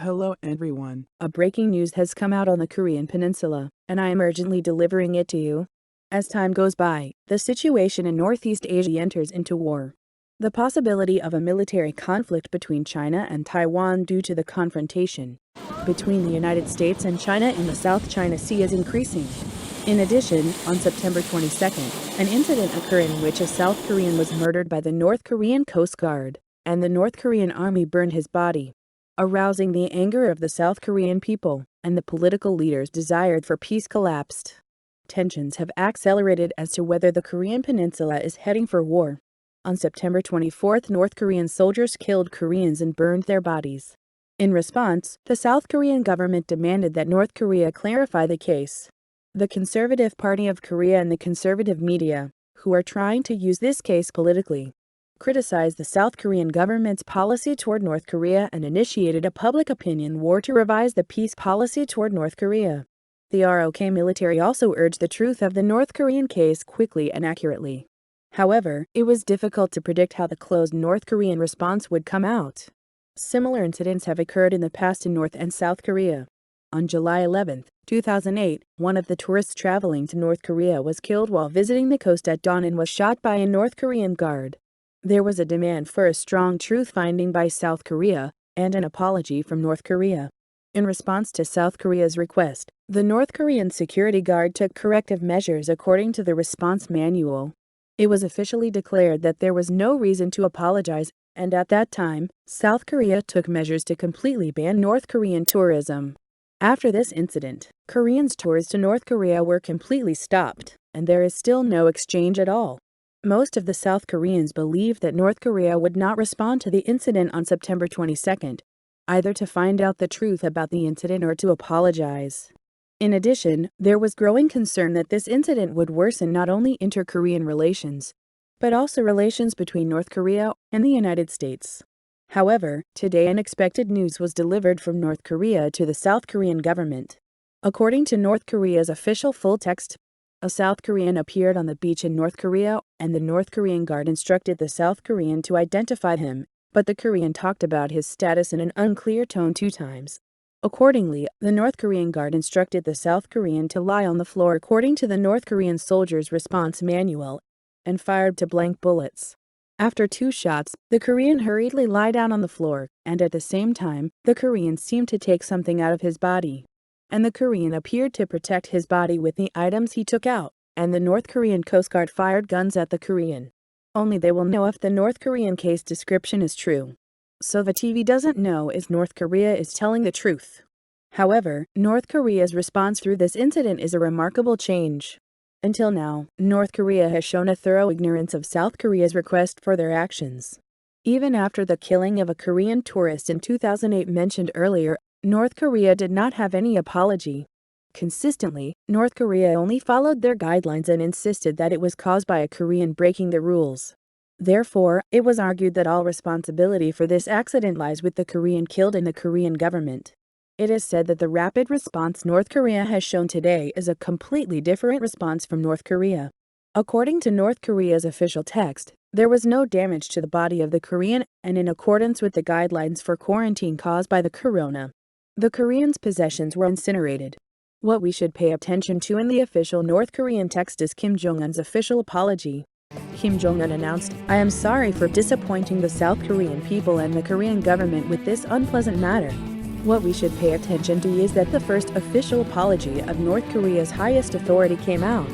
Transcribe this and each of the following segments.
Hello everyone. A breaking news has come out on the Korean peninsula, and I am urgently delivering it to you. As time goes by, the situation in Northeast Asia enters into war. The possibility of a military conflict between China and Taiwan due to the confrontation between the United States and China in the South China Sea is increasing. In addition, on September 22nd, an incident occurred in which a South Korean was murdered by the North Korean Coast Guard, and the North Korean army burned his body, arousing the anger of the South Korean people, and the political leaders' desire for peace collapsed. Tensions have accelerated as to whether the Korean peninsula is heading for war. On September 24th, North Korean soldiers killed Koreans and burned their bodies. In response, the South Korean government demanded that North Korea clarify the case. The Conservative Party of Korea and the conservative media, who are trying to use this case politically, criticized the South Korean government's policy toward North Korea and initiated a public opinion war to revise the peace policy toward North Korea. The ROK military also urged the truth of the North Korean case quickly and accurately. However, it was difficult to predict how the closed North Korean response would come out. Similar incidents have occurred in the past in North and South Korea. On July 11, 2008, one of the tourists traveling to North Korea was killed while visiting the coast at dawn and was shot by a North Korean guard. There was a demand for a strong truth-finding by South Korea and an apology from North Korea. In response to South Korea's request, the North Korean security guard took corrective measures according to the response manual. It was officially declared that there was no reason to apologize, and at that time, South Korea took measures to completely ban North Korean tourism. After this incident, Koreans' tours to North Korea were completely stopped, and there is still no exchange at all. Most of the South Koreans believe that North Korea would not respond to the incident on September 22nd, either to find out the truth about the incident or to apologize. In addition, there was growing concern that this incident would worsen not only inter-Korean relations, but also relations between North Korea and the United States. However, today unexpected news was delivered from North Korea to the South Korean government. According to North Korea's official full text, a South Korean appeared on the beach in North Korea, and the North Korean guard instructed the South Korean to identify him, but the Korean talked about his status in an unclear tone 2 times. Accordingly, the North Korean guard instructed the South Korean to lie on the floor according to the North Korean soldier's response manual, and fired 2 blank bullets. After 2 shots, the Korean hurriedly lay down on the floor, and at the same time, the Korean seemed to take something out of his body. And the Korean appeared to protect his body with the items he took out, and the North Korean Coast Guard fired guns at the Korean. Only they will know if the North Korean case description is true. So the TV doesn't know if North Korea is telling the truth. However, North Korea's response through this incident is a remarkable change. Until now, North Korea has shown a thorough ignorance of South Korea's request for their actions. Even after the killing of a Korean tourist in 2008 mentioned earlier, North Korea did not have any apology. Consistently, North Korea only followed their guidelines and insisted that it was caused by a Korean breaking the rules. Therefore, it was argued that all responsibility for this accident lies with the Korean killed and the Korean government. It is said that the rapid response North Korea has shown today is a completely different response from North Korea. According to North Korea's official text, there was no damage to the body of the Korean, and in accordance with the guidelines for quarantine caused by the corona, the Koreans' possessions were incinerated. What we should pay attention to in the official North Korean text is Kim Jong-un's official apology. Kim Jong-un announced, "I am sorry for disappointing the South Korean people and the Korean government with this unpleasant matter." What we should pay attention to is that the first official apology of North Korea's highest authority came out.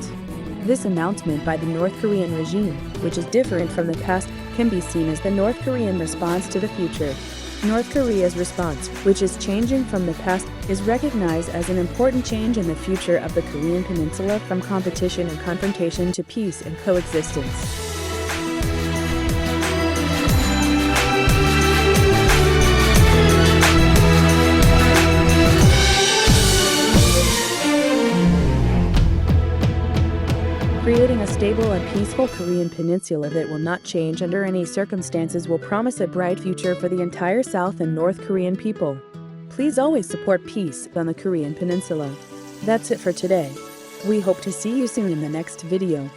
This announcement by the North Korean regime, which is different from the past, can be seen as the North Korean response to the future. North Korea's response, which is changing from the past, is recognized as an important change in the future of the Korean peninsula from competition and confrontation to peace and coexistence. Creating a stable and peaceful Korean peninsula that will not change under any circumstances will promise a bright future for the entire South and North Korean people. Please always support peace on the Korean peninsula. That's it for today. We hope to see you soon in the next video.